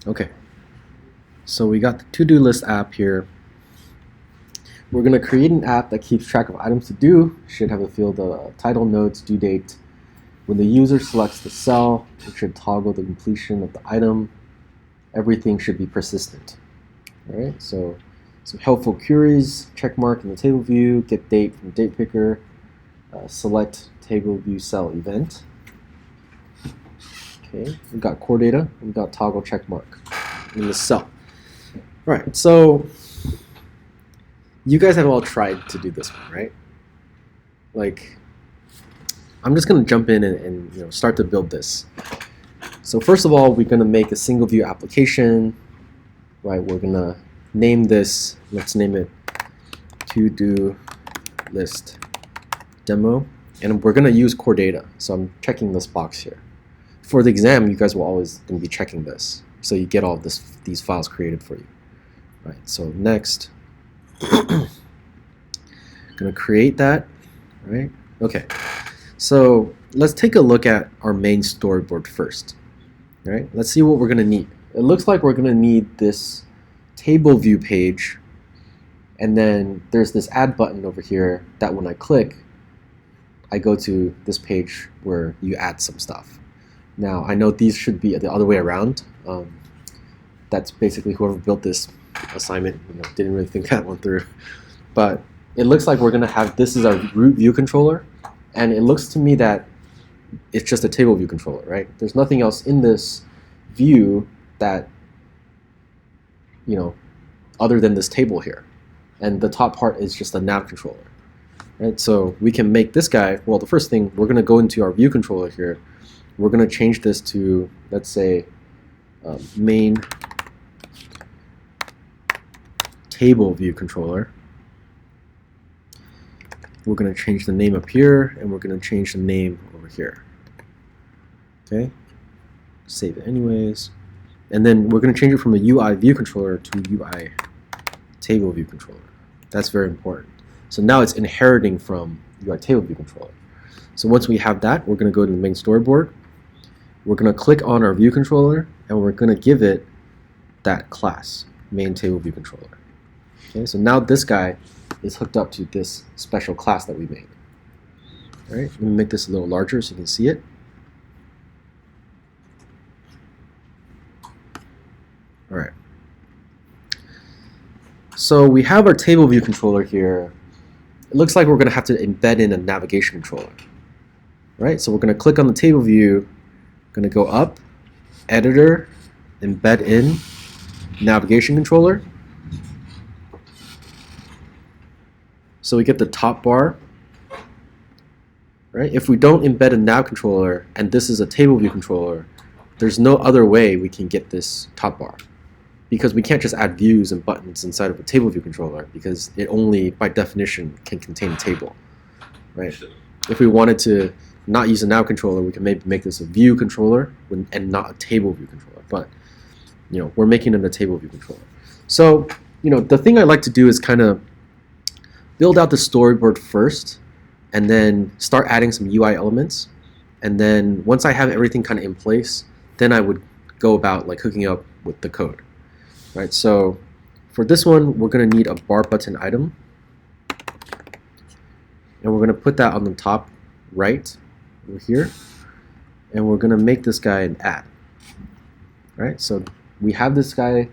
Okay, so we got the to-do list app here. We're going to create an app that keeps track of items to do. Should have a field of title, notes, due date. When the user selects the cell, it should toggle the completion of the item. Everything should be persistent. All right, so some helpful queries, check mark in the table view, get date from date picker, select table view cell event. Okay, we've got core data, we've got toggle check mark in the cell. All right, so you guys have all tried to do this one, right? Like, I'm just gonna jump in and start to build this. So first of all, we're gonna make a single view application, right? We're gonna name this, let's name it toDoListDemo, and we're gonna use core data. So I'm checking this box here. For the exam, you guys will always gonna be checking this, so you get all of these files created for you. Right. So next, gonna create that. Right. Okay. So let's take a look at our main storyboard first. All right. Let's see what we're gonna need. It looks like we're gonna need this table view page, and then there's this add button over here that when I click, I go to this page where you add some stuff. Now I know these should be the other way around. That's basically whoever built this assignment didn't really think that one through. But it looks like we're going to have this is our root view controller, and it looks to me that it's just a table view controller, right? There's nothing else in this view that other than this table here, and the top part is just a nav controller, right? So we can make this guy, well, the first thing, we're going to go into our view controller here. We're going to change this to, let's say, main table view controller. We're going to change the name up here, and we're going to change the name over here. Okay, save it anyways. And then we're going to change it from a UI view controller to UI table view controller. That's very important. So now it's inheriting from UI table view controller. So once we have that, we're going to go to the main storyboard. We're going to click on our view controller, and we're going to give it that class, main table view controller. Okay, so now this guy is hooked up to this special class that we made. All right, let me make this a little larger so you can see it. All right. So we have our table view controller here. It looks like we're going to have to embed in a navigation controller. Right, so we're going to click on the table view, going to go up, editor, embed in, navigation controller. So we get the top bar. Right? If we don't embed a nav controller and this is a table view controller, there's no other way we can get this top bar, because we can't just add views and buttons inside of a table view controller, because it only by definition can contain a table. Right? If we wanted to not use a nav controller, we can maybe make this a view controller and not a table view controller. But we're making it a table view controller. So the thing I like to do is kind of build out the storyboard first, and then start adding some UI elements. And then once I have everything kind of in place, then I would go about like hooking up with the code. Right. So for this one, we're going to need a bar button item, and we're going to put that on the top right over here, and we're going to make this guy an add. Right. So we have this guy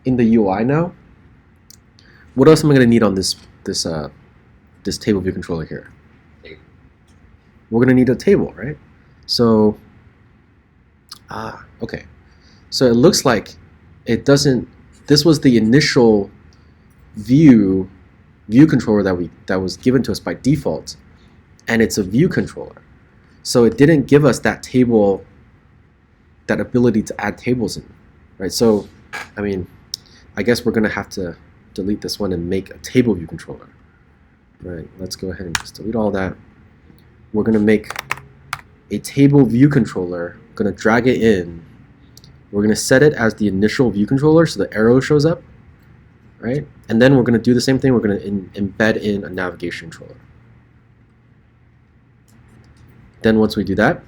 in the UI now. What else am I going to need on this table view controller here? We're going to need a table, right? So, okay. So it looks like it doesn't. This was the initial view controller that was given to us by default, and it's a view controller. So it didn't give us that table, that ability to add tables in, right? So, I mean, I guess we're going to have to delete this one and make a table view controller. Right, let's go ahead and just delete all that. We're going to make a table view controller. We're going to drag it in. We're going to set it as the initial view controller so the arrow shows up. Right, and then we're going to do the same thing. We're going to embed in a navigation controller. Then once we do that,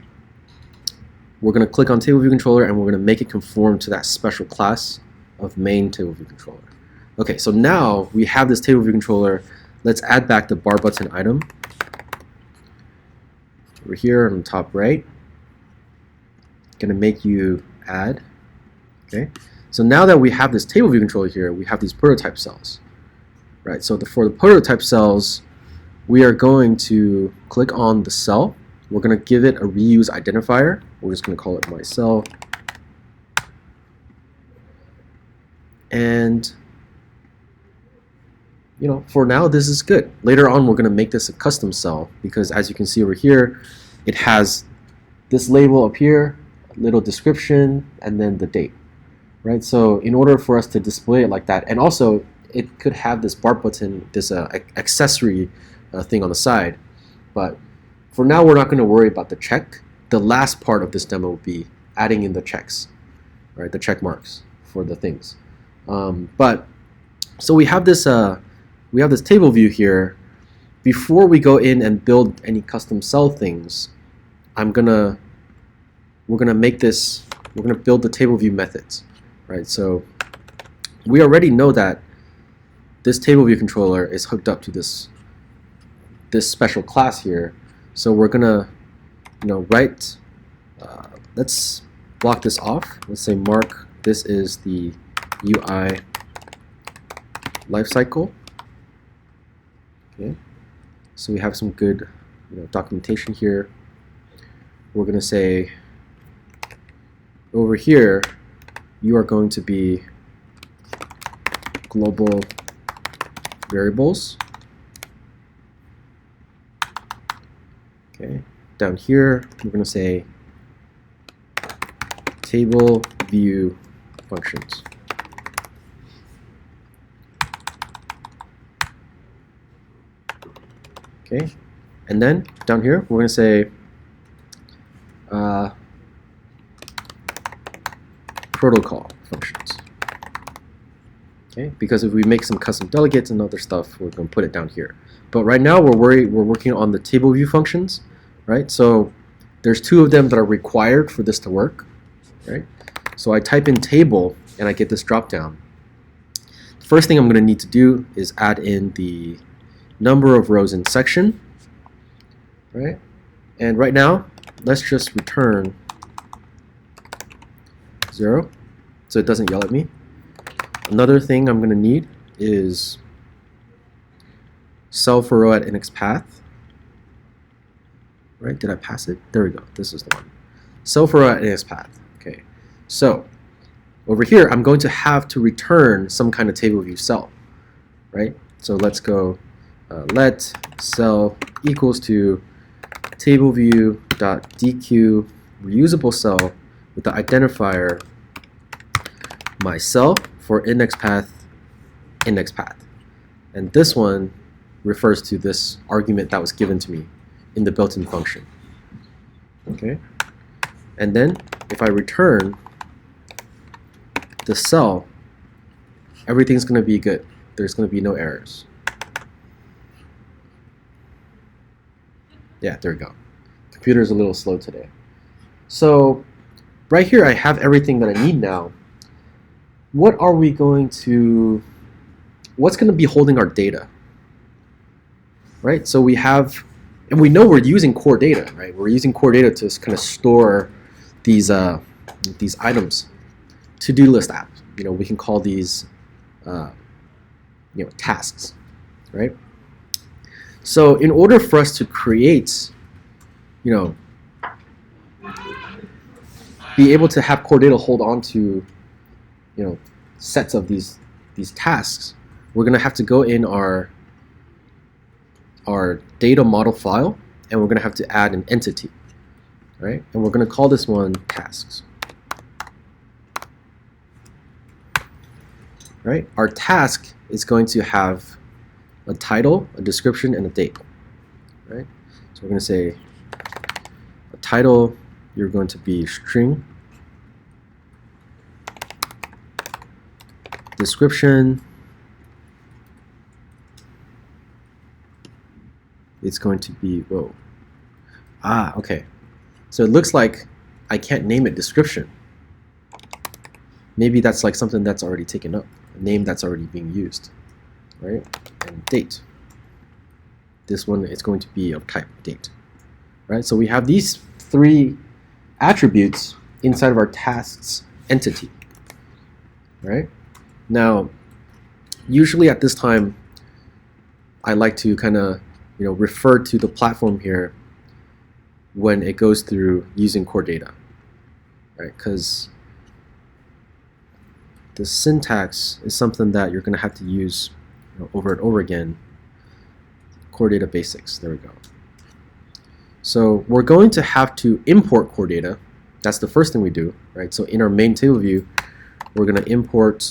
we're going to click on table view controller and we're going to make it conform to that special class of main table view controller. Okay, so now we have this table view controller. Let's add back the bar button item. Over here on the top right, going to make you add. Okay, so now that we have this table view controller here, we have these prototype cells. Right, so for the prototype cells, we are going to click on the cell. We're going to give it a reuse identifier. We're just going to call it my cell. And for now, this is good. Later on, we're going to make this a custom cell because, as you can see over here, it has this label up here, a little description, and then the date. Right. So in order for us to display it like that, and also it could have this bar button, this accessory thing on the side. But for now, we're not going to worry about the check. The last part of this demo will be adding in the checks, right? The check marks for the things. So we have this table view here. Before we go in and build any custom cell things, we're gonna make this. We're gonna build the table view methods, right? So we already know that this table view controller is hooked up to this special class here. So we're gonna, write. Let's block this off. Let's say mark. This is the UI lifecycle. Okay. So we have some good, documentation here. We're gonna say over here, you are going to be global variables. Okay. Down here, we're going to say table view functions. Okay. And then down here, we're going to say protocol functions. Okay, because if we make some custom delegates and other stuff, we're going to put it down here. But right now we're working on the table view functions, right? So there's two of them that are required for this to work, right? So I type in table and I get this drop down. The first thing I'm going to need to do is add in the number of rows in section, right? And right now, let's just return 0 so it doesn't yell at me. Another thing I'm going to need is cell for row at index path. Right? Did I pass it? There we go. This is the one. Cell for row at index path. Okay. So over here, I'm going to have to return some kind of table view cell. Right? So let's go let cell equals to table view dot dequeue reusable cell with the identifier my cell for index path. And this one refers to this argument that was given to me in the built-in function. Okay. And then if I return the cell, everything's going to be good. There's going to be no errors. Yeah, there we go. Computer's a little slow today. So right here I have everything that I need now. What's going to be holding our data? Right? So we have, and we know we're using core data, right? We're using core data to kind of store these items. To-do list app. We can call these tasks, right? So in order for us to create, be able to have core data hold on to, sets of these tasks, we're going to have to go in our data model file, and we're going to have to add an entity, right? And we're going to call this one tasks. Right? Our task is going to have a title, a description, and a date. Right? So we're going to say a title, you're going to be string. Description, it's going to be, okay. So it looks like I can't name it description. Maybe that's like something that's already taken up, a name that's already being used, right? And date. This one is going to be of type date, right? So we have these three attributes inside of our tasks entity, right? Now, usually at this time, I like to kind of refer to the platform here when it goes through using core data, right? Because the syntax is something that you're going to have to use over and over again. Core data basics, there we go. So we're going to have to import core data. That's the first thing we do, right? So in our main table view, we're going to import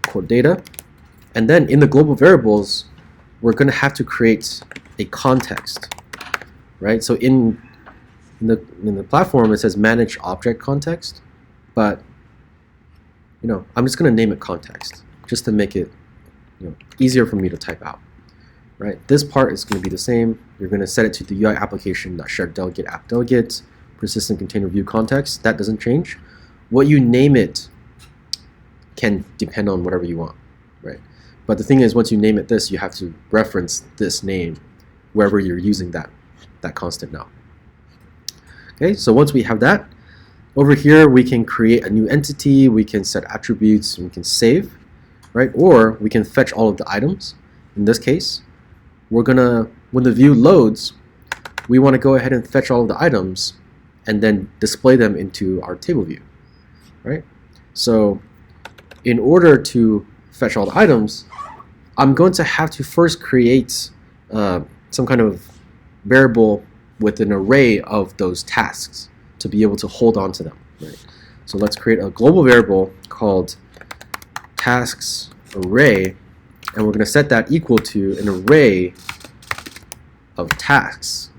core data. And then in the global variables, we're going to have to create a context, right? So in the platform, it says manage object context, but I'm just going to name it context just to make it easier for me to type out, right? This part is going to be the same. You're going to set it to the UI application.shared delegate app delegate persistent container view context. That doesn't change. What you name it can depend on whatever you want, right? But the thing is, once you name it this, you have to reference this name wherever you're using that constant now. Okay, so once we have that, over here we can create a new entity, we can set attributes, and we can save, right? Or we can fetch all of the items. In this case, we're gonna, when the view loads, we want to go ahead and fetch all of the items and then display them into our table view, right? So in order to fetch all the items, I'm going to have to first create some kind of variable with an array of those tasks to be able to hold on to them, right? So let's create a global variable called tasks array, and we're going to set that equal to an array of tasks.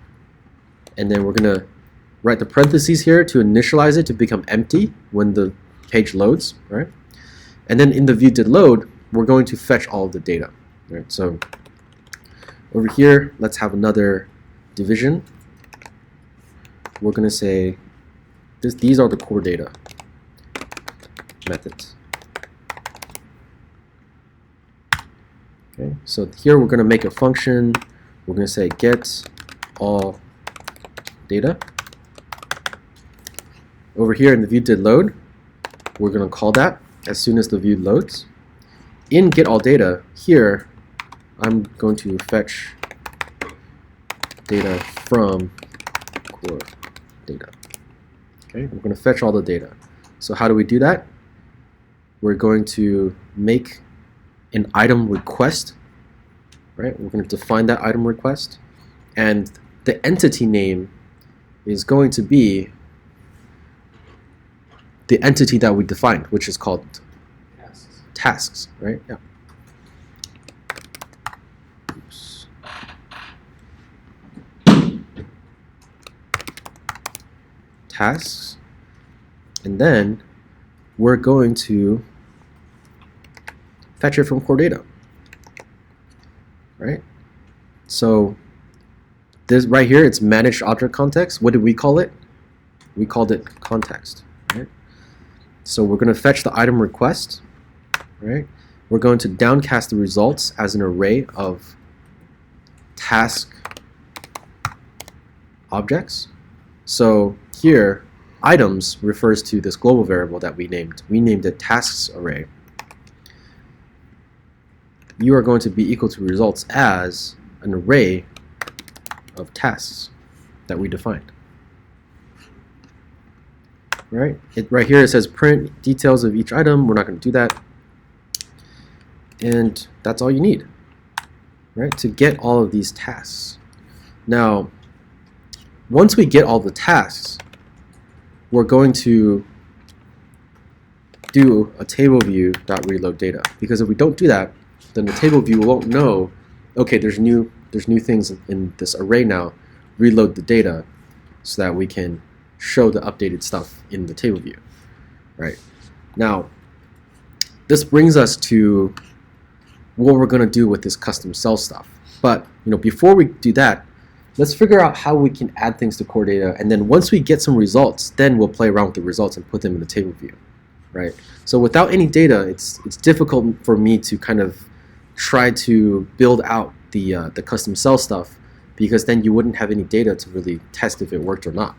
And then we're going to write the parentheses here to initialize it to become empty when the page loads, right? And then in the view did load, we're going to fetch all of the data, right? So over here, let's have another division. We're going to say these are the core data methods. Okay, so here we're going to make a function. We're going to say get all data. Over here in the view did load, we're going to call that as soon as the view loads. In get all data, here I'm going to fetch data from core data. Okay, we're going to fetch all the data. So how do we do that? We're going to make an item request, right? We're going to define that item request, and the entity name is going to be the entity that we defined, which is called tasks, right? Yeah. Oops. Tasks, and then we're going to fetch it from core data, right? So this right here, it's managed object context. What did we call it? We called it context, right? So we're going to fetch the item request, right? We're going to downcast the results as an array of task objects. So here, items refers to this global variable that we named. We named it tasks array. You are going to be equal to results as an array of tasks that we defined. Right? Right here it says print details of each item. We're not going to do that. And that's all you need, right, to get all of these tasks. Now, once we get all the tasks, we're going to do a table view.reload data, because if we don't do that, then the table view won't know, okay, there's new things in this array now. Reload the data so that we can show the updated stuff in the table view, right? Now, this brings us to what we're going to do with this custom cell stuff. But before we do that, let's figure out how we can add things to core data, and then once we get some results, then we'll play around with the results and put them in the table view, right? So without any data, it's difficult for me to kind of try to build out the custom cell stuff, because then you wouldn't have any data to really test if it worked or not,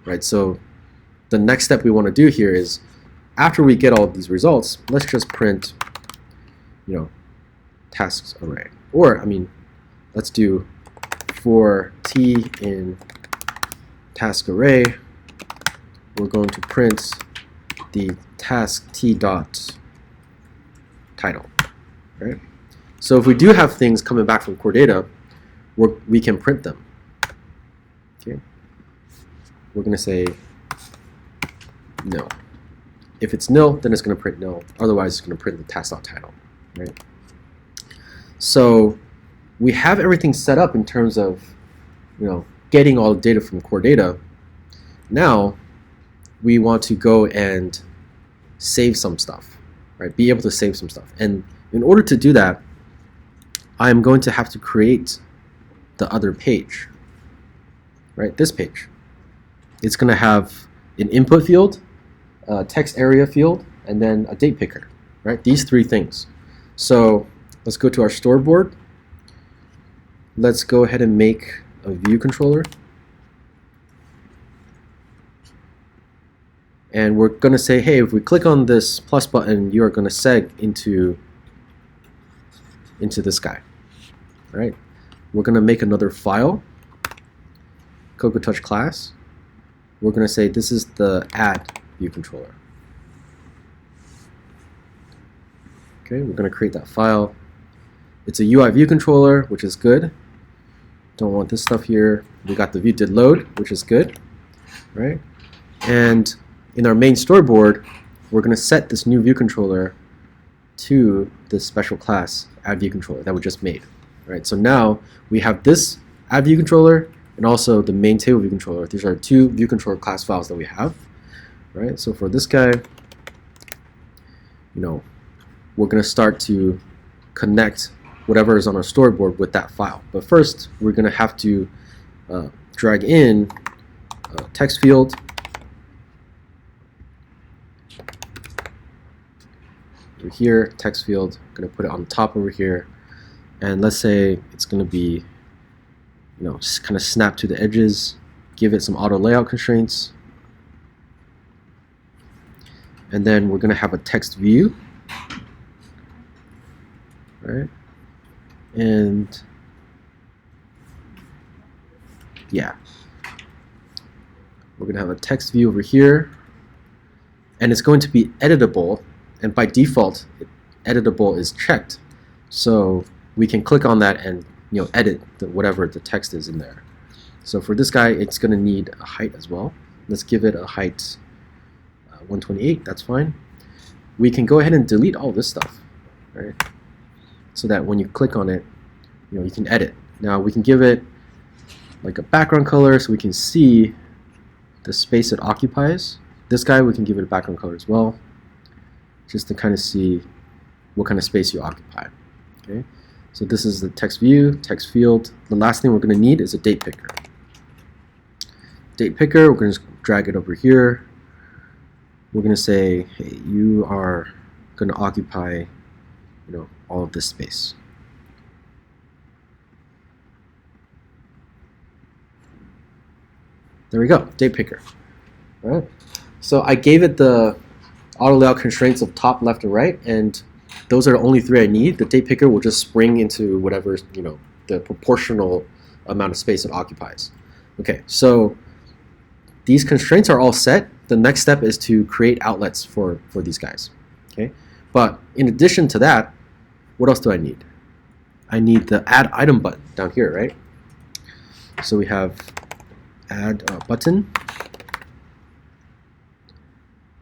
right? So the next step we want to do here is, after we get all of these results, let's just print, tasks array. Or, let's do for t in task array, we're going to print the task t dot title, right? So if we do have things coming back from core data, we can print them. Okay, we're going to say no. If it's nil, then it's going to print no. Otherwise, it's going to print the task.title, right? So we have everything set up in terms of, getting all the data from core data. Now we want to go and save some stuff, right? Be able to save some stuff. And in order to do that, I'm going to have to create the other page, right? This page. It's going to have an input field, a text area field, and then a date picker, right? These three things. So let's go to our storyboard. Let's go ahead and make a view controller. And we're going to say, hey, if we click on this plus button, you are going to seg into this guy, all right? We're going to make another file, CocoaTouch class. We're going to say this is the add view controller. Okay, we're going to create that file. It's a UI view controller, which is good. Don't want this stuff here. We got the view did load, which is good, right? And in our main storyboard, we're going to set this new view controller to this special class add view controller that we just made, right? So now we have this add view controller and also the main table view controller. These are two view controller class files that we have, right? So for this guy, we're going to start to connect whatever is on our storyboard with that file. But first, we're going to have to drag in a text field, over here, text field. I'm going to put it on top over here, and let's say it's going to be, just kind of snap to the edges, give it some auto layout constraints, and then we're going to have a text view, right? And yeah, we're going to have a text view over here, and it's going to be editable, and by default editable is checked, so we can click on that and edit whatever the text is in there. So for this guy, it's going to need a height as well. Let's give it a height 128. That's fine. We can go ahead and delete all this stuff, right? So that when you click on it, you can edit. Now we can give it like a background color so we can see the space it occupies. This guy, we can give it a background color as well, just to kind of see what kind of space you occupy. Okay, so this is the text view, text field. The last thing we're going to need is a date picker. Date picker, we're going to drag it over here. We're going to say, hey, you are going to occupy, all of this space. There we go, date picker. All right. So I gave it the auto layout constraints of top, left, and right, and those are the only three I need. The date picker will just spring into whatever, the proportional amount of space it occupies. Okay, so these constraints are all set. The next step is to create outlets for these guys. Okay, but in addition to that, what else do I need? I need the add item button down here, right? So we have add button,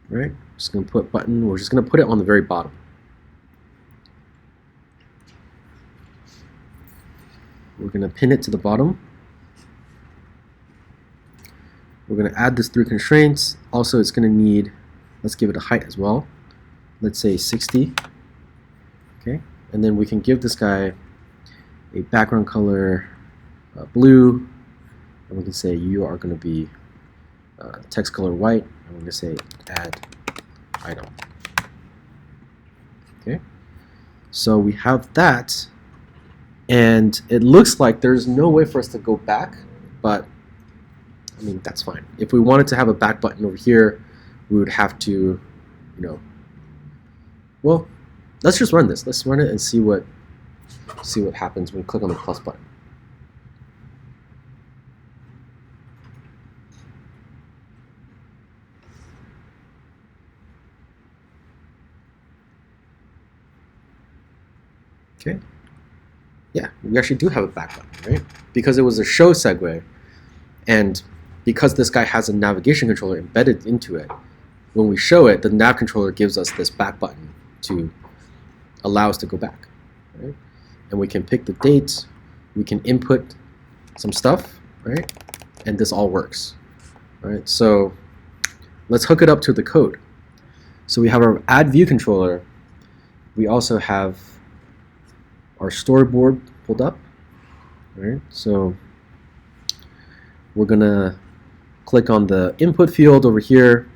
right? Just going to put button. We're just going to put it on the very bottom. We're going to pin it to the bottom. We're going to add this three constraints. Also, it's going to need, let's give it a height as well. Let's say 60. Okay, and then we can give this guy a background color blue, and we can say you are going to be text color white, and we're going to say add item. Okay, so we have that, and it looks like there's no way for us to go back, but I mean that's fine. If we wanted to have a back button over here, we would have to, well, let's just run this. Let's run it and see what happens when we click on the plus button. Okay. Yeah, we actually do have a back button, right? Because it was a show segue, and because this guy has a navigation controller embedded into it, when we show it, the nav controller gives us this back button to allow us to go back, right? And we can pick the date, we can input some stuff, right? And this all works, right? So let's hook it up to the code. So we have our add view controller. We also have our storyboard pulled up, right? So we're gonna click on the input field over here,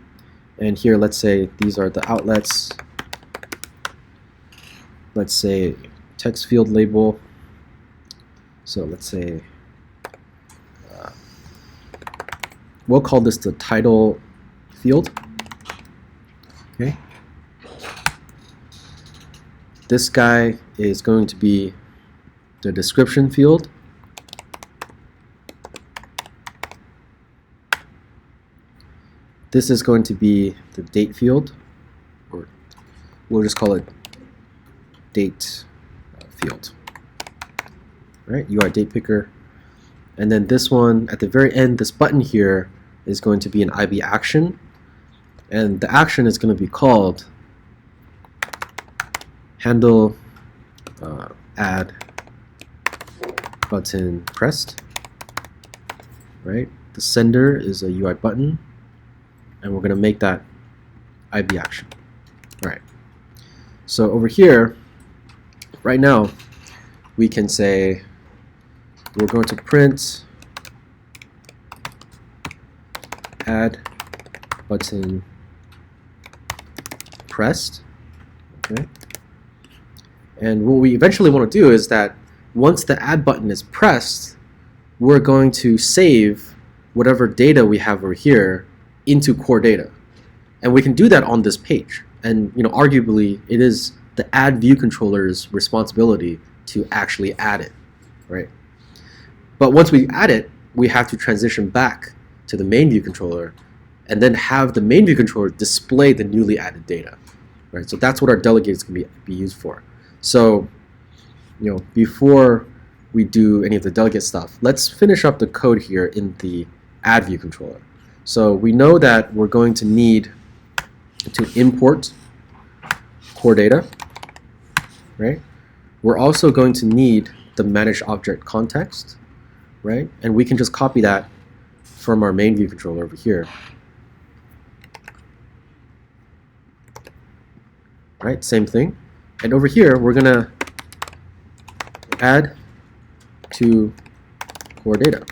and here let's say these are the outlets. Let's say text field label. So let's say we'll call this the title field. Okay. This guy is going to be the description field. This is going to be the date field, or we'll just call it date field. Right, UI date picker. And then this one at the very end, this button here is going to be an IB action, and the action is going to be called handle add button pressed. Right, the sender is a UI button, and we're going to make that IB action. All right, so over here right now we can say we're going to print add button pressed. Okay. And what we eventually want to do is that once the add button is pressed, we're going to save whatever data we have over here into core data. And we can do that on this page. And arguably it is the add view controller's responsibility to actually add it, right? But once we add it, we have to transition back to the main view controller and then have the main view controller display the newly added data, right? So that's what our delegates can be used for. So, before we do any of the delegate stuff, let's finish up the code here in the add view controller. So we know that we're going to need to import core data, right? We're also going to need the manage object context, right? And we can just copy that from our main view controller over here. Right, same thing. And over here, we're gonna add to core data.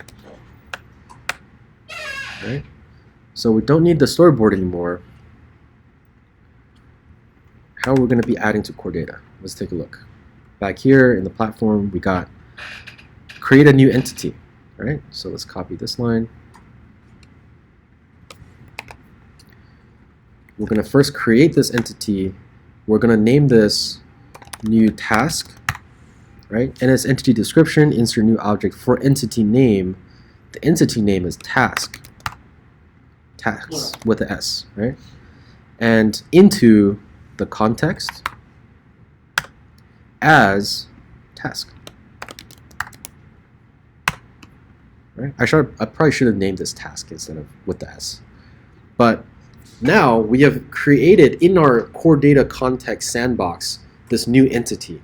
Right? So we don't need the storyboard anymore. How are we gonna be adding to core data? Let's take a look. Back here in the platform, we got create a new entity. Right? So let's copy this line. We're gonna first create this entity. We're going to name this new task, right? And its entity description, insert new object. For entity name, the entity name is task. Tasks with an S, right? And into the context as task. Right? I probably should have named this task instead of with the S. But now we have created in our core data context sandbox this new entity,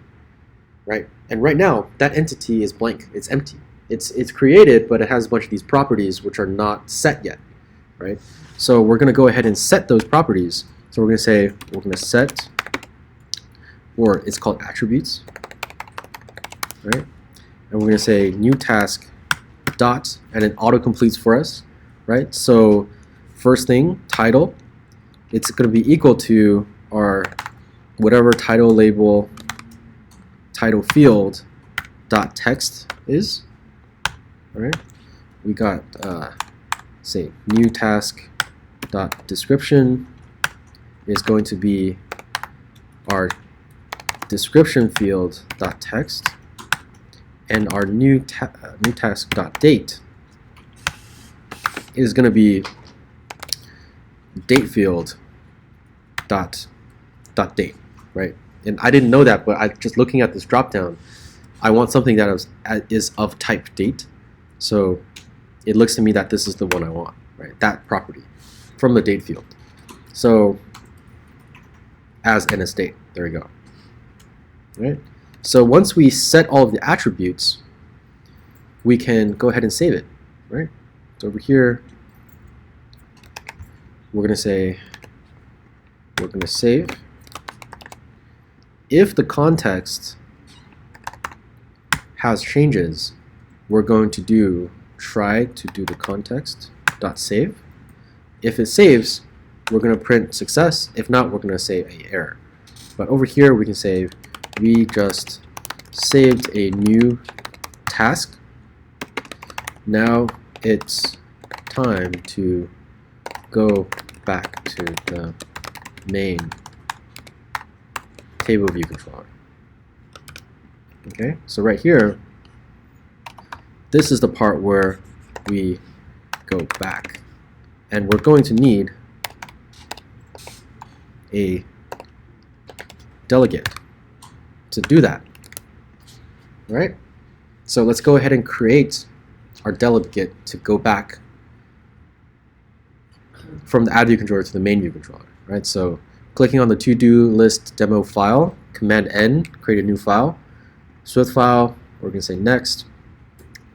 right? And right now that entity is blank. It's empty. It's created, but it has a bunch of these properties which are not set yet, right? So we're going to go ahead and set those properties. So we're going to say we're going to set, or it's called attributes, right? And we're going to say new task dot, and it auto completes for us, right? So first thing, title, it's going to be equal to our whatever title label title field dot text is. All right, we got say new task dot description is going to be our description field dot text, and our new task dot date is going to be date field dot date, right? And I didn't know that, but just looking at this dropdown, I want something that is of type date. So it looks to me that this is the one I want, right? That property from the date field. So as NSDate, there we go. Right? So once we set all of the attributes, we can go ahead and save it, right? So over here, we're going to say, we're going to save. If the context has changes, we're going to do try to do the context dot save. If it saves, we're going to print success. If not, we're going to say an error. But over here, we can say we just saved a new task. Now it's time to go back to the main table view controller. Okay, so right here, this is the part where we go back, and we're going to need a delegate to do that. All right, so let's go ahead and create our delegate to go back from the add view controller to the main view controller. Right, so clicking on the toDoListDemo file, Command N, create a new file, Swift file. We're going to say next.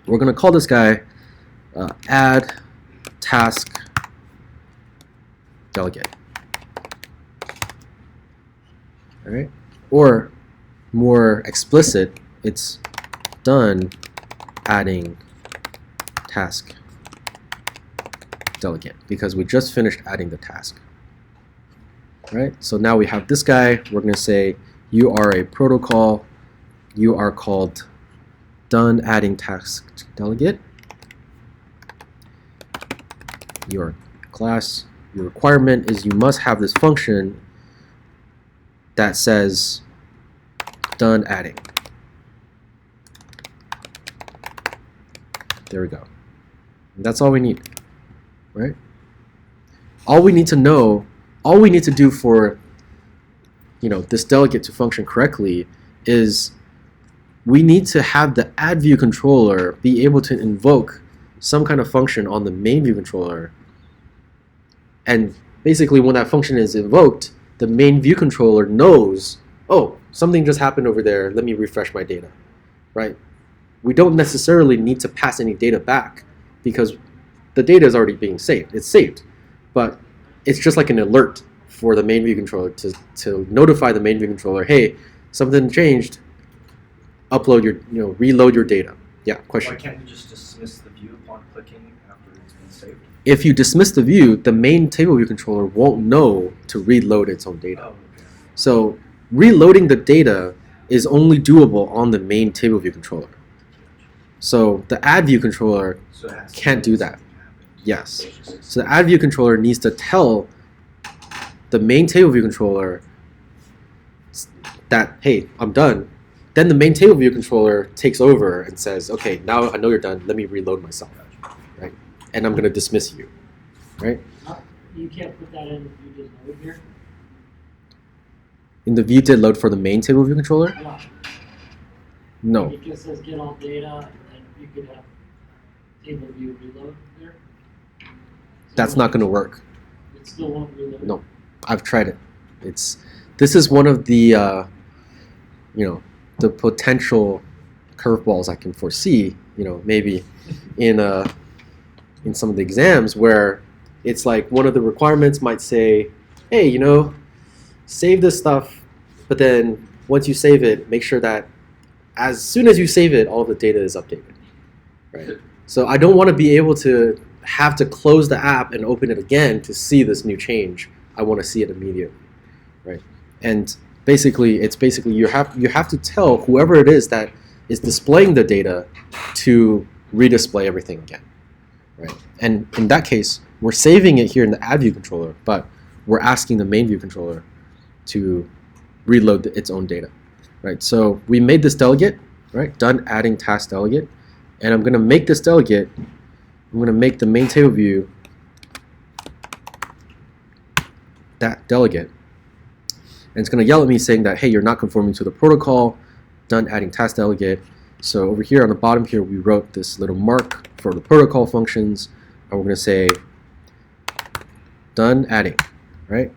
We're going to call this guy add task delegate. All right, or more explicit, it's done adding task delegate because we just finished adding the task. Right, so now we have this guy. We're going to say you are a protocol. You are called done adding task delegate. Your class, your requirement is you must have this function that says done adding. There we go. And that's all we need, right? All we need to know, all we need to do for this delegate to function correctly is we need to have the add view controller be able to invoke some kind of function on the main view controller. And basically when that function is invoked, the main view controller knows, oh, something just happened over there, let me refresh my data, right? We don't necessarily need to pass any data back because the data is already being saved. It's saved, but it's just like an alert for the main view controller to notify the main view controller, hey, something changed, upload your, reload your data. Yeah, question? Why can't we just dismiss the view upon clicking after it's been saved? If you dismiss the view, the main table view controller won't know to reload its own data. Oh, okay. So reloading the data is only doable on the main table view controller. So the add view controller can't do that. Yes. So the add view controller needs to tell the main table view controller that, hey, I'm done. Then the main table view controller takes over and says, okay, now I know you're done. Let me reload myself, right? And I'm going to dismiss you, right? You can't put that in if you just load here? In the view did load for the main table view controller? Yeah. No. It just says get all data, and then you could have table view reload there. So That's not going to work. It still won't reload? No, I've tried it. This is one of the, the potential curveballs I can foresee, maybe in some of the exams where it's like one of the requirements might say, hey, save this stuff, but then once you save it, make sure that as soon as you save it, all the data is updated, right? So I don't want to be able to have to close the app and open it again to see this new change. I want to see it immediately, right? And basically, you have to tell whoever it is that is displaying the data to redisplay everything again, right? And in that case, we're saving it here in the add view controller, but we're asking the main view controller to reload its own data, right? So we made this delegate, right? Done adding task delegate, and I'm going to make this delegate. I'm going to make the main table view that delegate, and it's going to yell at me saying that, hey, you're not conforming to the protocol. Done adding task delegate. So over here on the bottom here, we wrote this little mark for the protocol functions, and we're going to say done adding, right?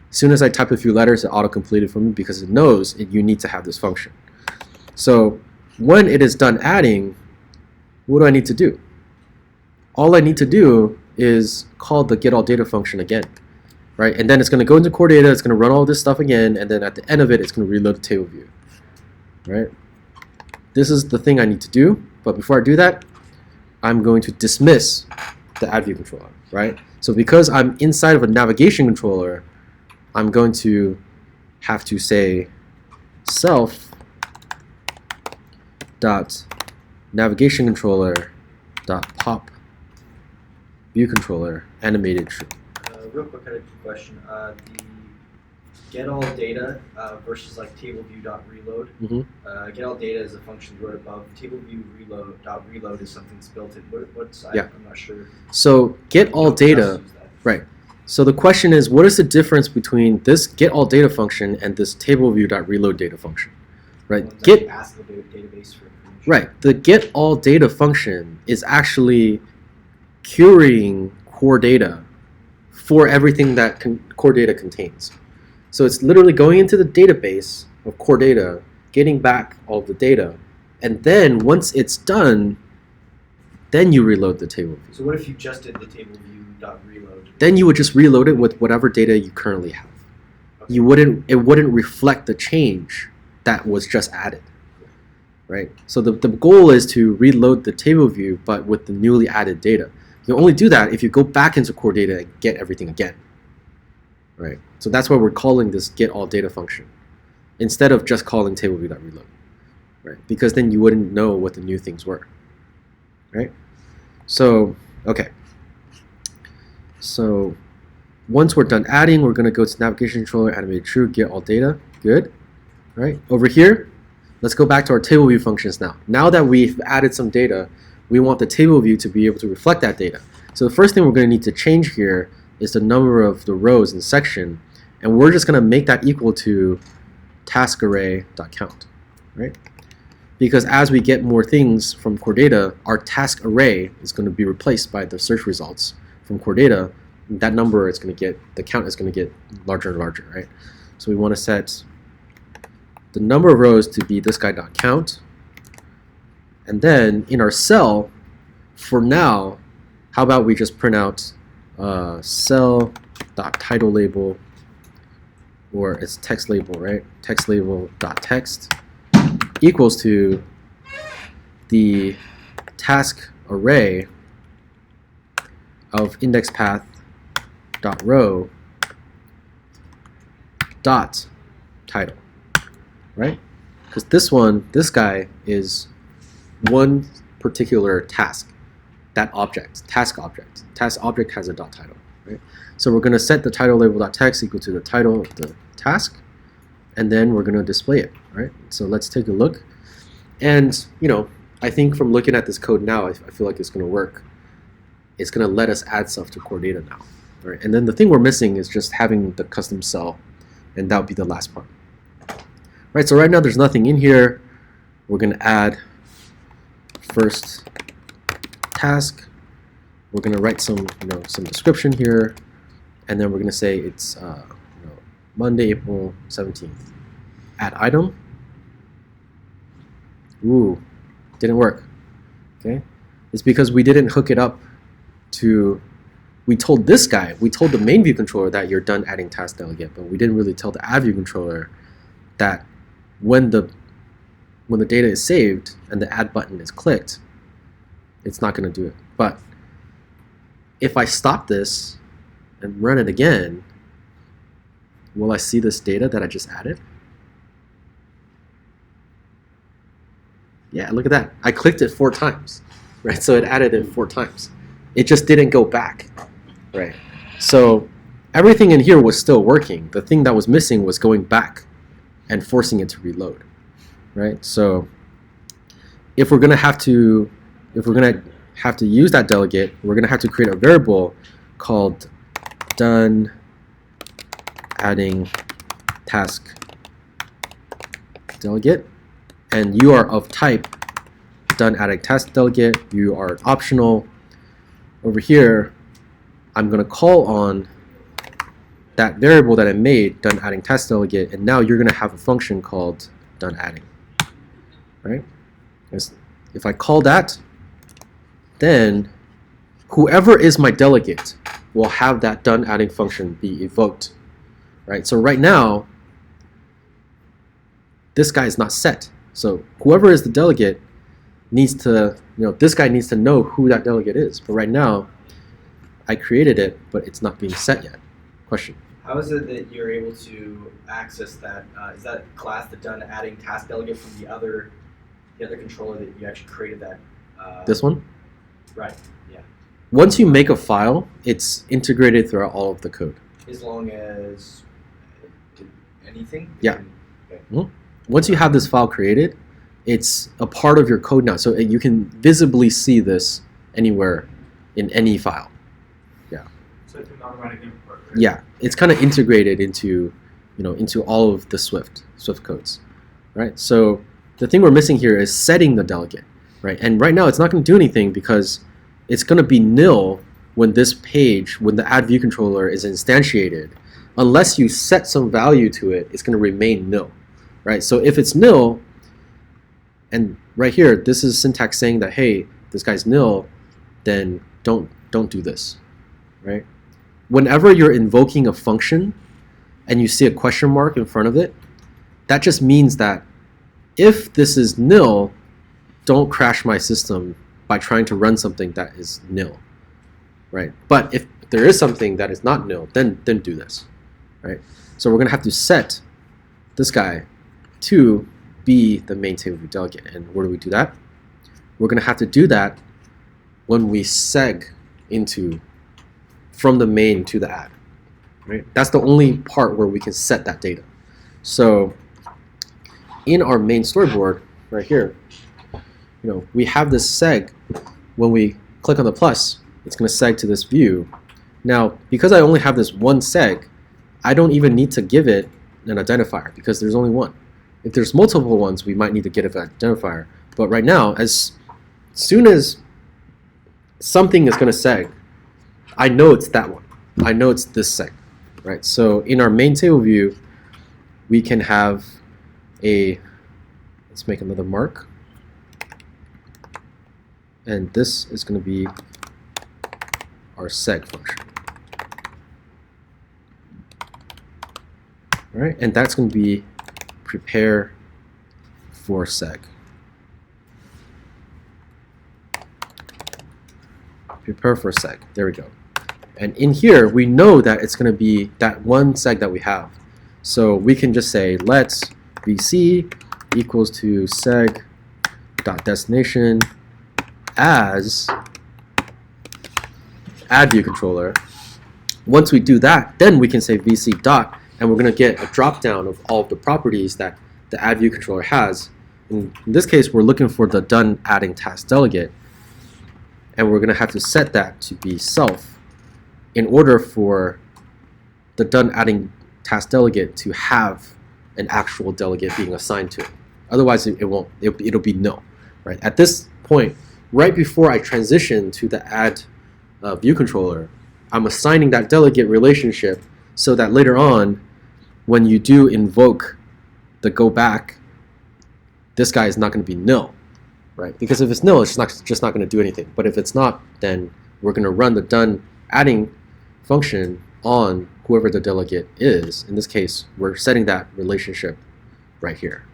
As soon as I type a few letters, it auto-completed for me because it knows you need to have this function. So when it is done adding, what do I need to do? All I need to do is call the getAllData function again, right? And then it's going to go into core data, it's going to run all this stuff again, and then at the end of it, it's going to reload the table view, right? This is the thing I need to do, but before I do that, I'm going to dismiss the add view controller, right? So because I'm inside of a navigation controller, I'm going to have to say self dot navigation controller dot pop view controller animated true. Real quick, I had a question. The get all data versus like table view dot reload. Get all data is a function you wrote above. Table view reload dot reload is something that's built in. What's Yeah. I'm not sure. So get all data, right? So the question is, what is the difference between this get all data function and this table view dot reload data function, right? Get ask the database for information. right. The get all data function is actually querying core data for everything that core data contains. So it's literally going into the database of core data, getting back all the data, and then once it's done, then you reload the table view. So what if you just did the table view dot reload? Then you would just reload it with whatever data you currently have. Okay. It wouldn't reflect the change that was just added, right? So the goal is to reload the table view, but with the newly added data. You only do that if you go back into core data and get everything again, right? So that's why we're calling this get all data function instead of just calling table view dot reload, right? Because then you wouldn't know what the new things were, right? So okay. So once we're done adding, we're going to go to navigation controller, animated true, get all data. Good. Right? Over here, let's go back to our table view functions now. Now that we've added some data, we want the table view to be able to reflect that data. So the first thing we're going to need to change here is the number of the rows in the section, and we're just going to make that equal to taskArray.count, right? Because as we get more things from core data, our task array is going to be replaced by the search results from core data. That number is going to get, the count is going to get larger and larger, right? So we want to set the number of rows to be this guy.count. And then in our cell, for now, how about we just print out cell.title label, or it's text label, right? Text label.text equals to the task array of index path dot row dot title, right? Because this guy is one particular task, that object, task object. Task object has a dot title, right? So we're going to set the title label dot text equal to the title of the task, and then we're going to display it, right? So let's take a look. And, you know, I think from looking at this code now, I feel like it's going to work. It's going to let us add stuff to core data now, right? And then the thing we're missing is just having the custom cell, and that would be the last part. Right, so right now there's nothing in here. We're going to add first task. We're going to write some description here, and then we're going to say it's Monday, April 17th. Add item. Ooh, didn't work. Okay, it's because we didn't hook it up to. We told this guy, we told the main view controller that you're done adding task delegate, but we didn't really tell the add view controller that when the data is saved and the add button is clicked, it's not going to do it. But if I stop this and run it again, will I see this data that I just added? Yeah, look at that. I clicked it 4 times, right? So it added it 4 times. It just didn't go back, right? So everything in here was still working. The thing that was missing was going back and forcing it to reload, right? So if we're gonna have to use that delegate, we're gonna have to create a variable called done adding task delegate, and you are of type done adding task delegate. You are optional. Over here, I'm going to call on that variable that I made, done adding task delegate, and now you're going to have a function called done adding. Right? If I call that, then whoever is my delegate will have that done adding function be evoked. Right? So right now, this guy is not set. So whoever is the delegate needs to, this guy needs to know who that delegate is. But right now, I created it, but it's not being set yet. Question. How is it that you're able to access that? Is that class the done adding task delegate from the other controller that you actually created that? This one? Right. Yeah. Once you make a file, it's integrated throughout all of the code. As long as anything. Yeah. Okay. Mm-hmm. Once you have this file created, it's a part of your code now. So you can visibly see this anywhere in any file. Yeah. So it's an automatic import, right? Yeah. It's kind of integrated into, into all of the Swift codes, right? So the thing we're missing here is setting the delegate, right? And right now it's not going to do anything because it's going to be nil when this page, when the add view controller is instantiated. Unless you set some value to it, it's going to remain nil. Right, so if it's nil, and right here, this is syntax saying that, hey, this guy's nil, then don't do this, right? Whenever you're invoking a function and you see a question mark in front of it, that just means that if this is nil, don't crash my system by trying to run something that is nil, right? But if there is something that is not nil, then do this, right? So we're gonna have to set this guy to be the main table view delegate. And where do we do that? We're going to have to do that when we seg from the main to the add. Right? That's the only part where we can set that data. So in our main storyboard right here, we have this seg. When we click on the plus, it's going to seg to this view. Now, because I only have this one seg, I don't even need to give it an identifier because there's only one. If there's multiple ones, we might need to get an identifier. But right now, as soon as something is going to seg, I know it's that one. I know it's this seg, right? So in our main table view, we can have let's make another mark. And this is going to be our seg function. All right, and that's going to be prepare for seg. Prepare for seg. There we go. And in here, we know that it's going to be that one seg that we have. So we can just say let's vc equals to seg.destination as add view controller. Once we do that, then we can say vc dot, and we're going to get a drop down of all of the properties that the add view controller has. In this case, we're looking for the done adding task delegate, and we're going to have to set that to be self in order for the done adding task delegate to have an actual delegate being assigned to it. Otherwise, it won't. It'll be no. Right at this point, right before I transition to the add view controller, I'm assigning that delegate relationship so that later on, when you do invoke the go back, this guy is not going to be nil, right? Because if it's nil, it's just not going to do anything. But if it's not, then we're going to run the done adding function on whoever the delegate is. In this case, we're setting that relationship right here,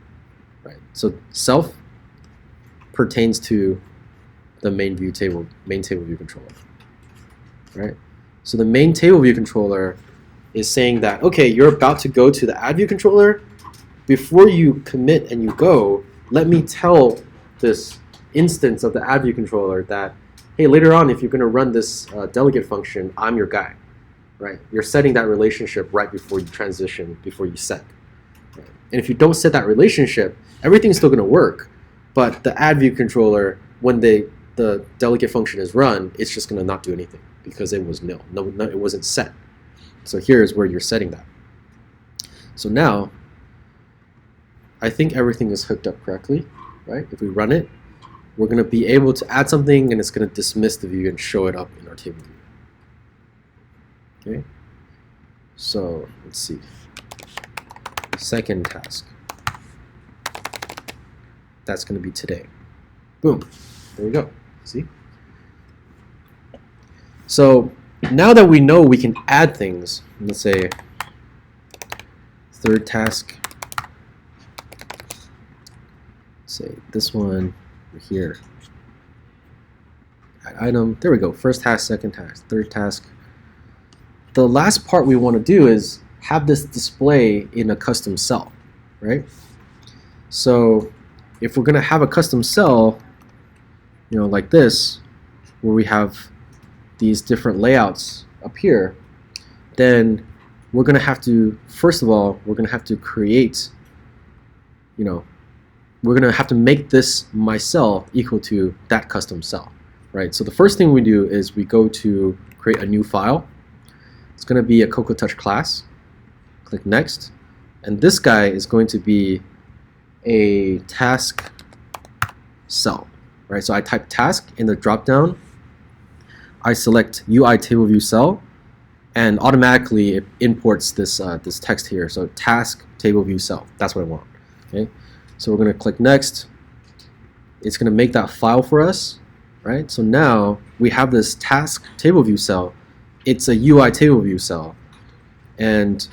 right? So self pertains to the main table view controller, right? So the main table view controller is saying that, okay, you're about to go to the add view controller. Before you commit and you go, let me tell this instance of the add view controller that, hey, later on, if you're going to run this delegate function, I'm your guy, right? You're setting that relationship right before you transition, before you set. Right? And if you don't set that relationship, everything's still going to work, but the add view controller, when the delegate function is run, it's just going to not do anything because it was nil. No, it wasn't set. So here's where you're setting that. So now, I think everything is hooked up correctly, right? If we run it, we're going to be able to add something, and it's going to dismiss the view and show it up in our table view. Okay? So let's see. Second task. That's going to be today. Boom. There we go. See? So now that we know we can add things, let's say third task. Say this one here. Add item. There we go. First task, second task, third task. The last part we want to do is have this display in a custom cell, right? So if we're going to have a custom cell, you know, like this, where we have these different layouts up here, then we're going to have to, first of all, we're going to have to create, you know, we're going to have to make this my cell equal to that custom cell, right? So the first thing we do is we go to create a new file. It's going to be a CocoaTouch class. Click Next. And this guy is going to be a task cell, right? So I type task in the dropdown. I select UI table view cell, and automatically it imports this this text here. So task table view cell. That's what I want. Okay. So we're going to click Next. It's going to make that file for us, right? So now we have this task table view cell. It's a UI table view cell. And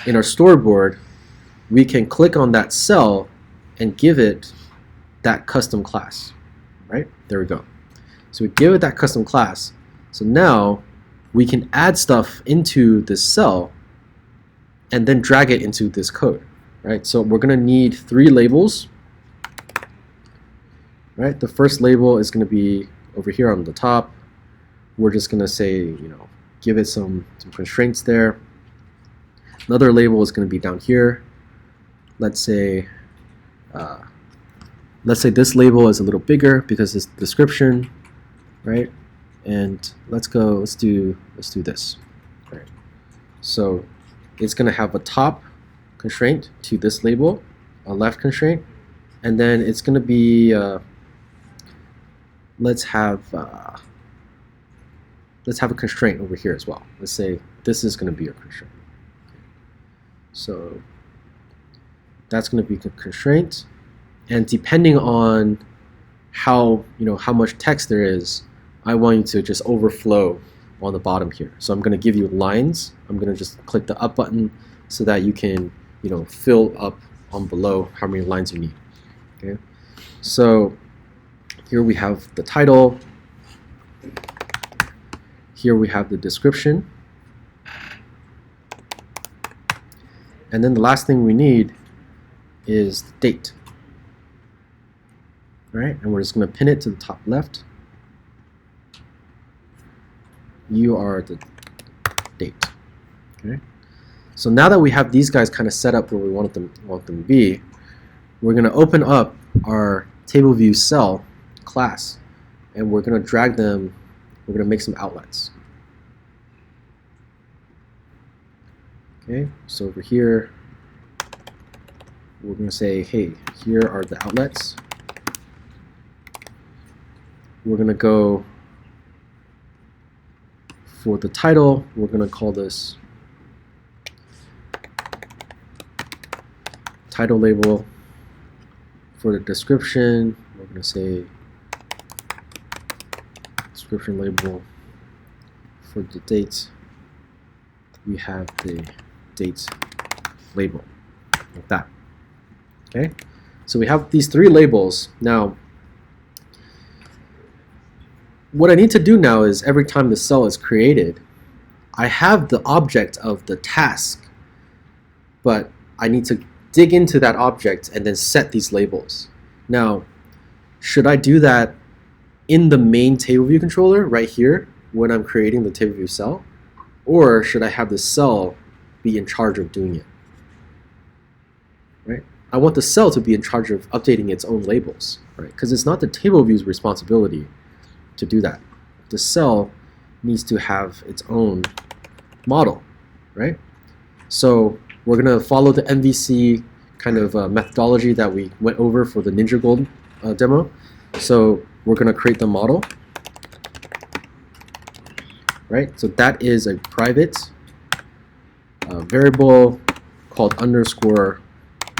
in our storyboard, we can click on that cell and give it that custom class, right? There we go. So we give it that custom class. So now we can add stuff into this cell and then drag it into this code. Right, so we're going to need 3 labels. Right, the first label is going to be over here on the top. We're just going to say, you know, give it some constraints there. Another label is going to be down here. Let's say this label is a little bigger because it's the description, right? And let's do this. Right. So it's going to have a top constraint to this label, a left constraint, and then it's going to be let's have a constraint over here as well. Let's say this is going to be a constraint. So that's going to be a constraint, and depending on how much text there is, I want you to just overflow on the bottom here. So I'm going to give you lines. I'm going to just click the up button so that you can fill up on below how many lines you need. Okay, so here we have the title. Here we have the description. And then the last thing we need is the date. All right, and we're just going to pin it to the top left. You are the date. Okay. So now that we have these guys kind of set up where we want them to be, we're going to open up our table view cell class, and we're going to drag them. We're going to make some outlets. Okay, so over here, we're going to say, hey, here are the outlets. We're going to go for the title. We're going to call this title label. For the description, we're going to say description label. For the date, we have the date label, like that. Okay, so we have these 3 labels. Now, what I need to do now is every time the cell is created, I have the object of the task, but I need to dig into that object and then set these labels. Now, should I do that in the main table view controller right here when I'm creating the table view cell? Or should I have the cell be in charge of doing it? Right? I want the cell to be in charge of updating its own labels, right? Because it's not the table view's responsibility to do that. The cell needs to have its own model, right? So we're going to follow the MVC kind of methodology that we went over for the Ninja Gold demo. So we're going to create the model, right? So that is a private variable called underscore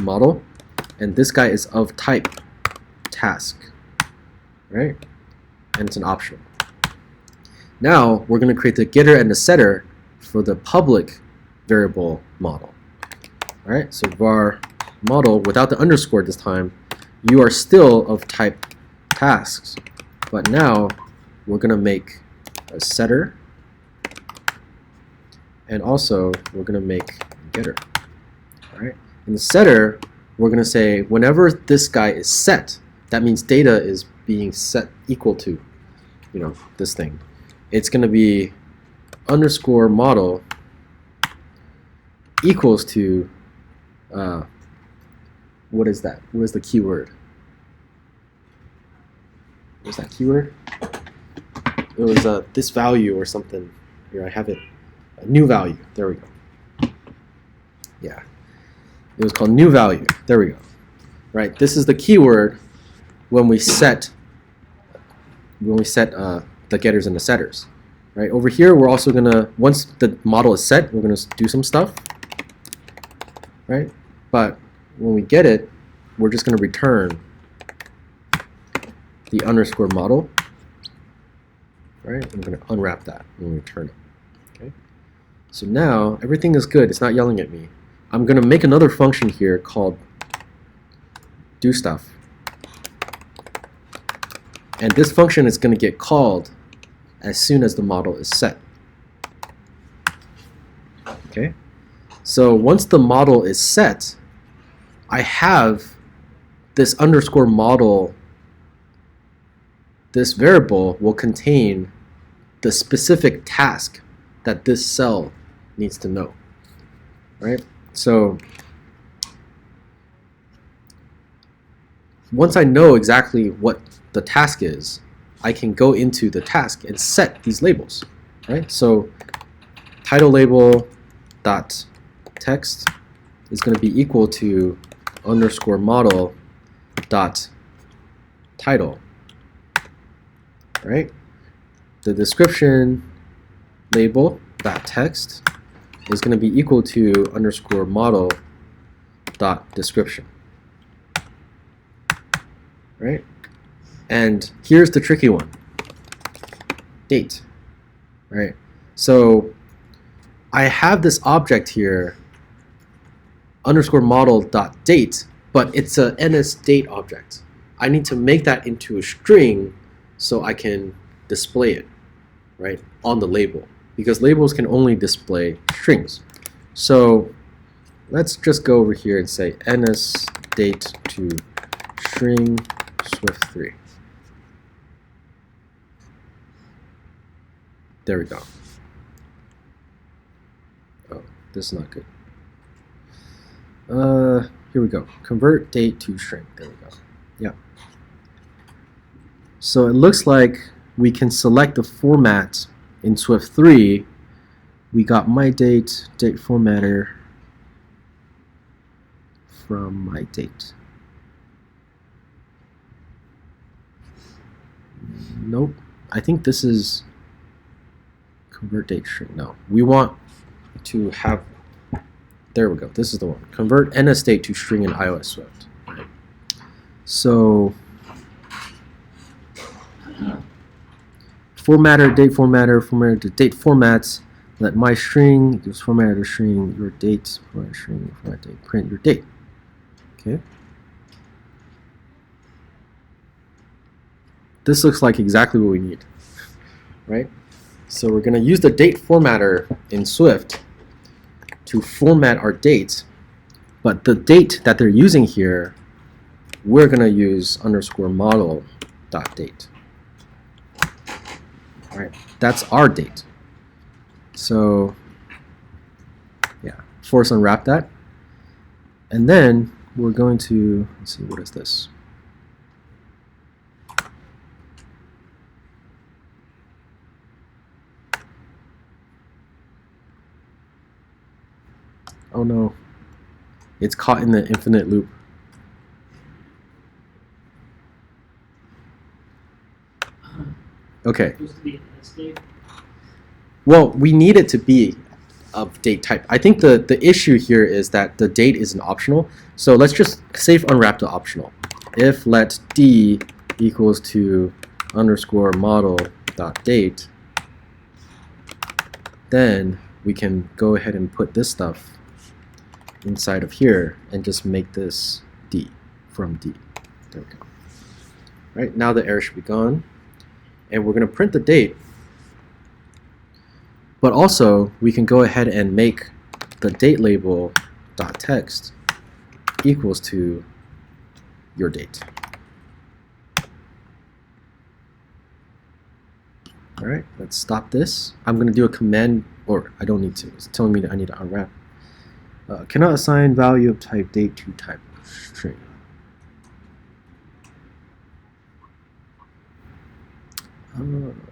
model, and this guy is of type task, right? And it's an optional. Now we're going to create the getter and the setter for the public variable model. All right, so var model without the underscore this time, you are still of type tasks, but now we're going to make a setter, and also we're going to make getter. All right, in the setter, we're going to say whenever this guy is set, that means data is being set equal to, you know, this thing. It's going to be underscore model equals to what is that? What is the keyword? What's that keyword? It was this value or something. Here, I have it. A new value. There we go. Yeah. It was called new value. There we go. Right. This is the keyword when we set the getters and the setters. Right. Over here, we're also gonna, once the model is set, we're gonna do some stuff. Right. But when we get it, we're just gonna return the underscore model. Right. I'm gonna unwrap that when we return it. Okay. So now everything is good. It's not yelling at me. I'm going to make another function here called doStuff. And this function is going to get called as soon as the model is set. Okay? So once the model is set, I have this underscore model. This variable will contain the specific task that this cell needs to know. Right? So once I know exactly what the task is, I can go into the task and set these labels, right? So title label dot text is going to be equal to underscore model dot title, right? The description label dot text is going to be equal to underscore model dot description, right? And here's the tricky one, date, right? So I have this object here, underscore model dot date, but it's a NSDate object. I need to make that into a string so I can display it, right, on the label, because labels can only display strings. So let's just go over here and say NSDate to string Swift3. There we go. Oh, this is not good. Here we go. Convert date to string. There we go. Yeah. So it looks like we can select the format in Swift3. We got my date, date formatter from my date. Nope. I think this is convert date string. No, we want to have, there we go. This is the one. Convert NSDate to string in iOS Swift. Right. So formatter, date formatter, formatter to date formats. Let my string gives formatter to string your date, format string, format date, print your date. Okay. This looks like exactly what we need. right? So we're going to use the date formatter in Swift to format our date, but the date that they're using here, we're going to use underscore model.date. All right, that's our date. So yeah, force unwrap that. And then we're going to, let's see, what is this? Oh no, it's caught in the infinite loop. Okay. Supposed to be an S-date. Well, we need it to be of date type. I think the issue here is that the date isn't optional. So let's just safe unwrap the optional. If let d equals to underscore model dot date, then we can go ahead and put this stuff inside of here and just make this d from d. There we go. Right, now the error should be gone. And we're going to print the date. But also, we can go ahead and make the date label dot text equals to your date. All right, let's stop this. I'm going to do a command, or I don't need to. It's telling me that I need to unwrap. Cannot assign value of type date to type string.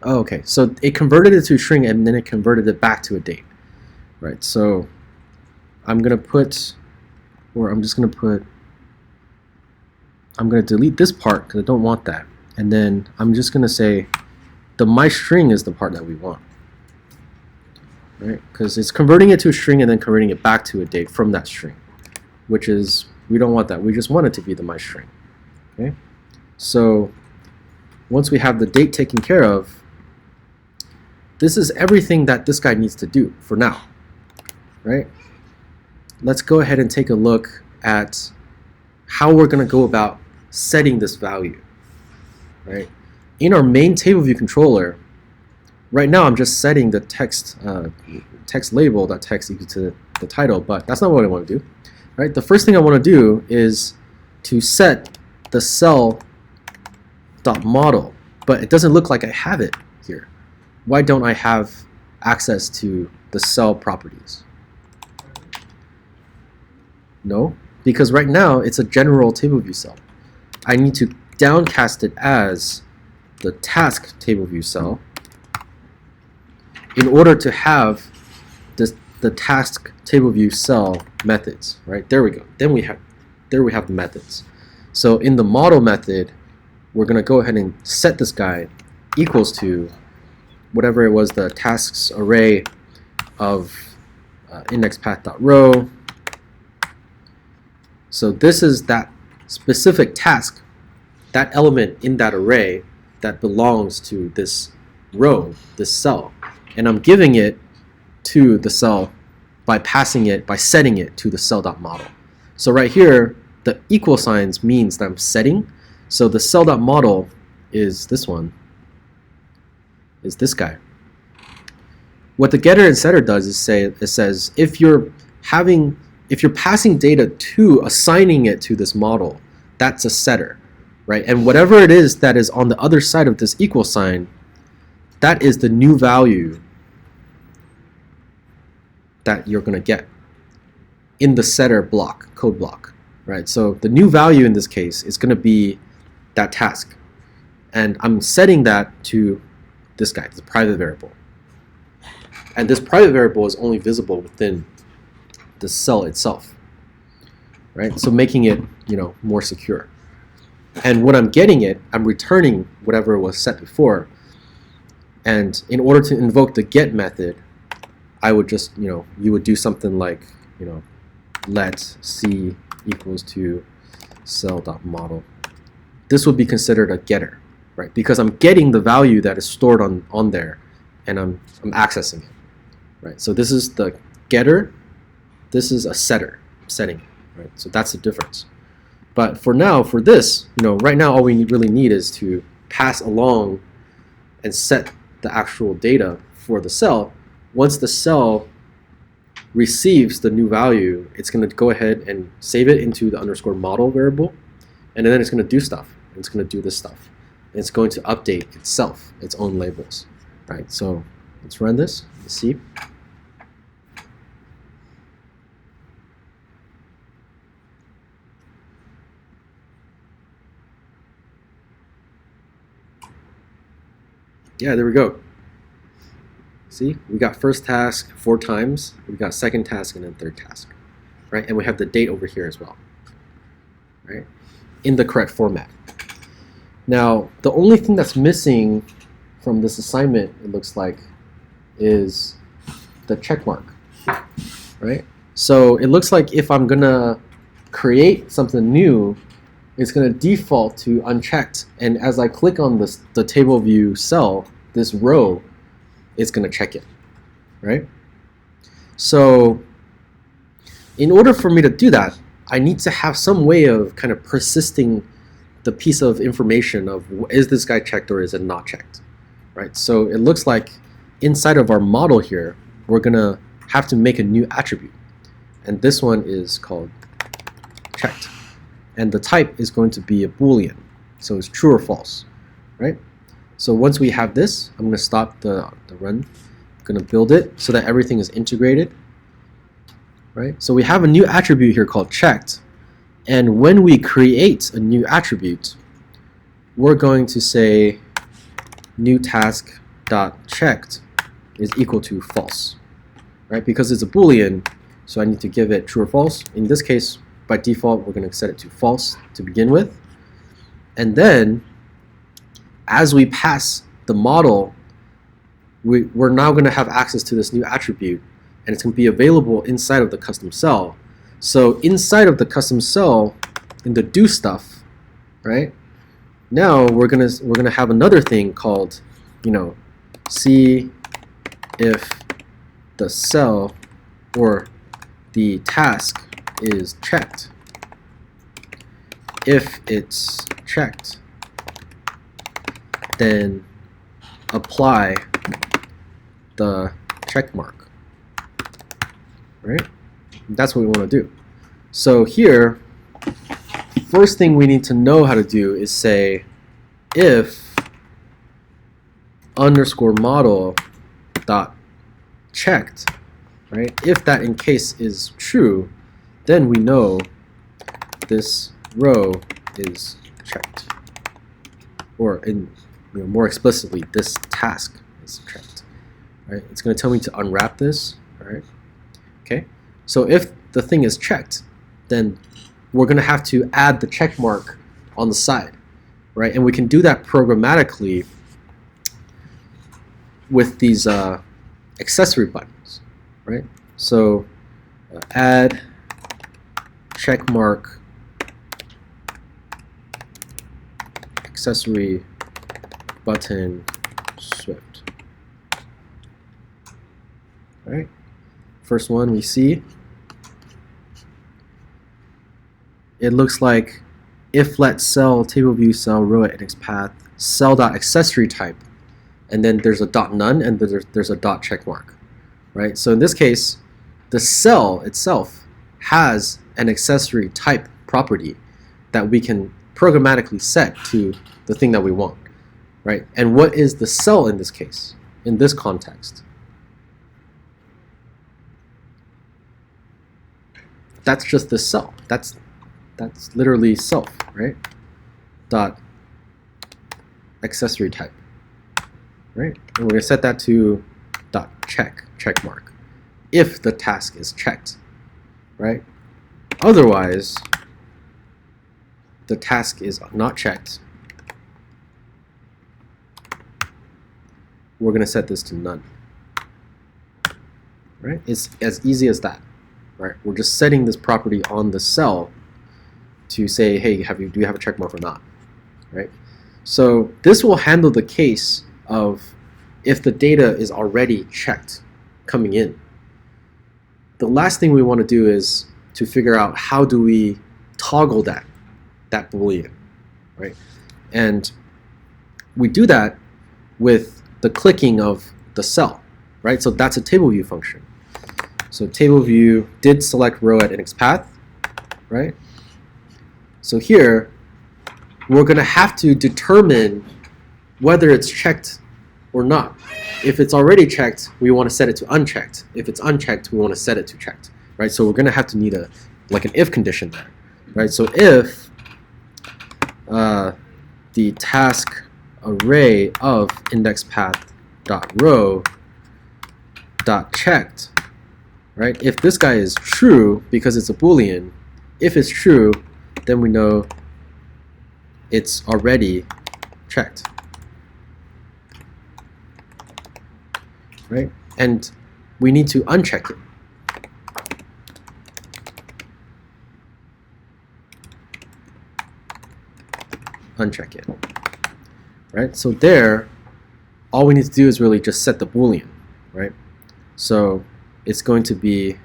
Oh, okay, so it converted it to a string and then it converted it back to a date, right? So I'm gonna put, or I'm just gonna put, I'm gonna delete this part because I don't want that, and then I'm just gonna say the my string is the part that we want, right? Because it's converting it to a string and then converting it back to a date from that string, which is, we don't want that. We just want it to be the my string, okay? So once we have the date taken care of, this is everything that this guy needs to do for now, right? Let's go ahead and take a look at how we're going to go about setting this value, right? In our main table view controller, right now I'm just setting the text label, that text equal to the title, but that's not what I want to do, right? The first thing I want to do is to set the cell .model, but it doesn't look like I have it here. Why don't I have access to the cell properties? No, because right now it's a general table view cell. I need to downcast it as the task table view cell in order to have the task table view cell methods, right? There we go. Then we have the methods. So in the model method, we're going to go ahead and set this guy equals to whatever it was, the tasks array of indexPath.row. So this is that specific task, that element in that array that belongs to this row, this cell. And I'm giving it to the cell by passing it, by setting it to the cell.model. So right here, the equal signs means that I'm setting. So the cell.model is this one, is this guy. What the getter and setter does is it says if you're passing data to assigning it to this model, that's a setter, right? And whatever it is that is on the other side of this equal sign, that is the new value that you're going to get in the setter block, code block, right? So the new value in this case is going to be that task, and I'm setting that to this guy, this private variable, and this private variable is only visible within the cell itself, right? So making it, more secure. And when I'm getting it, I'm returning whatever was set before, and in order to invoke the get method, I would just, you would do something like, let c equals to cell.model. This would be considered a getter, right? Because I'm getting the value that is stored on there, and I'm accessing it, right? So this is the getter. This is a setter, setting it, right? So that's the difference. But for now, for this, right now, all we really need is to pass along and set the actual data for the cell. Once the cell receives the new value, it's going to go ahead and save it into the underscore model variable, and then it's going to do stuff. It's going to do this stuff. It's going to update itself, its own labels, right? So let's run this. Let's see. Yeah, there we go. See, we got first task 4 times, we got second task, and then third task, right? And we have the date over here as well, right? In the correct format. Now, the only thing that's missing from this assignment, it looks like, is the check mark, right? So it looks like if I'm gonna create something new, it's gonna default to unchecked, and as I click on this, the table view cell, this row, it's gonna check it, right? So in order for me to do that, I need to have some way of kind of persisting the piece of information of is this guy checked or is it not checked, right? So it looks like inside of our model here, we're gonna have to make a new attribute, and this one is called checked, and the type is going to be a Boolean, so it's true or false, right? So once we have this, I'm gonna stop the run. I'm gonna build it so that everything is integrated, right? So we have a new attribute here called checked, and when we create a new attribute, we're going to say new task dot checked is equal to false, right? Because it's a Boolean, so I need to give it true or false. In this case, by default, we're going to set it to false to begin with, and then as we pass the model, we're now going to have access to this new attribute, and it's going to be available inside of the custom cell. So inside of the custom cell, in the do stuff, right? Now we're gonna have another thing called, see if the cell or the task is checked. If it's checked, then apply the check mark, right? That's what we want to do. So here, first thing we need to know how to do is say if underscore model dot checked, right? If that in case is true, then we know this row is checked, or in more explicitly, this task is checked, right? It's going to tell me to unwrap this, all right? Okay. So if the thing is checked, then we're going to have to add the check mark on the side, right? And we can do that programmatically with these accessory buttons, right? So add check mark accessory button Swift, right? First one we see, it looks like if let cell table view cell row at index path cell dot accessory type, and then there's a dot none and there's a dot check mark, right? So in this case, the cell itself has an accessory type property that we can programmatically set to the thing that we want, right? And what is the cell in this case, in this context? That's just the cell. That's literally self, right? Dot accessory type, right? And we're going to set that to dot check mark if the task is checked, right? Otherwise, the task is not checked. We're going to set this to none, right? It's as easy as that, right? We're just setting this property on the cell to say, hey, do you have a check mark or not, right? So this will handle the case of if the data is already checked coming in. The last thing we want to do is to figure out how do we toggle that Boolean, right? And we do that with the clicking of the cell, right? So that's a table view function. So table view did select row at index path, right? So here, we're going to have to determine whether it's checked or not. If it's already checked, we want to set it to unchecked. If it's unchecked, we want to set it to checked, right? So we're going to have to need like an if condition there, right? So if the task array of index path dot row dot checked, right? If this guy is true because it's a Boolean, if it's true, then we know it's already checked, right? And we need to uncheck it. Uncheck it, right? So there, all we need to do is really just set the Boolean, right? So it's going to be,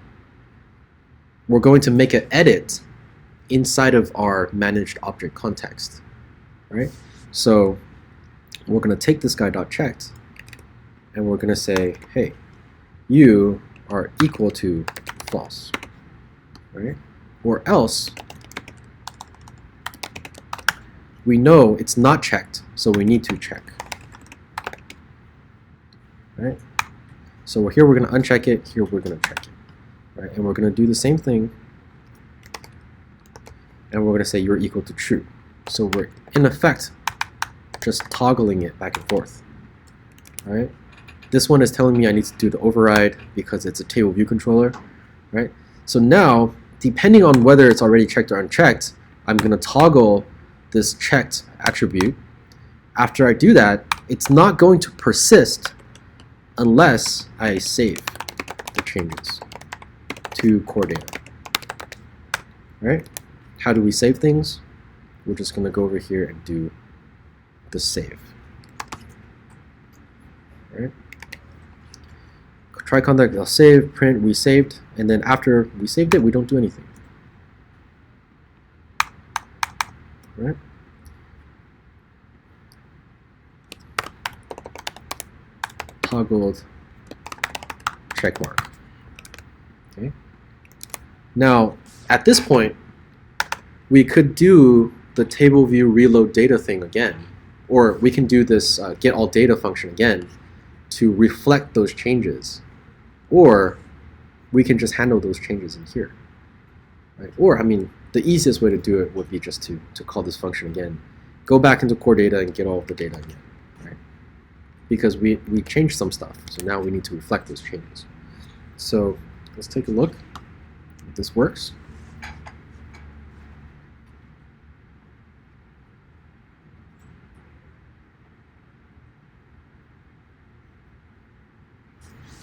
we're going to make an edit inside of our managed object context, right? So we're going to take this guy dot checked, and we're going to say, hey, you are equal to false, right? Or else we know it's not checked, so we need to check, right? So here we're going to uncheck it, here we're going to check it, right? And we're going to do the same thing, and we're going to say you're equal to true. So we're in effect just toggling it back and forth, all right? This one is telling me I need to do the override because it's a table view controller, right? So now, depending on whether it's already checked or unchecked, I'm going to toggle this checked attribute. After I do that, it's not going to persist unless I save the changes to core data, right? How do we save things? We're just going to go over here and do the save, right? Try contact, I'll save, print, we saved, and then after we saved it, we don't do anything. Right? Toggled check mark. Okay. Now, at this point, we could do the table view reload data thing again, or we can do this get all data function again to reflect those changes, or we can just handle those changes in here. Right? Or, I mean, the easiest way to do it would be just to call this function again, go back into core data and get all of the data again, right? Because we changed some stuff, so now we need to reflect those changes. So let's take a look if this works.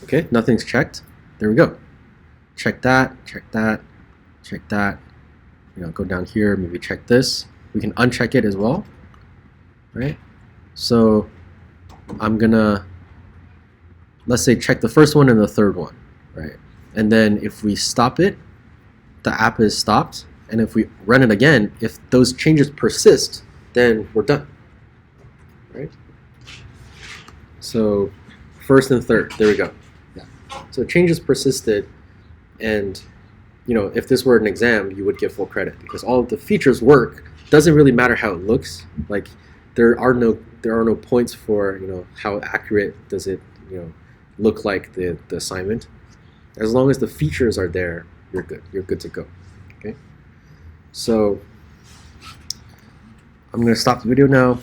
Okay, nothing's checked. There we go. Check that, check that, check that. You know, go down here, maybe check this. We can uncheck it as well, right? So I'm gonna, let's say, check the first one and the third one, right? And then if we stop it, the app is stopped. And if we run it again, if those changes persist, then we're done, right? So first and third, there we go. Yeah. So changes persisted, and you know, if this were an exam, you would get full credit because all of the features work. Doesn't really matter how it looks. Like there are no points for, you know, how accurate does it, you know, look like the assignment. As long as the features are there, you're good. You're good to go. Okay. So I'm gonna stop the video now.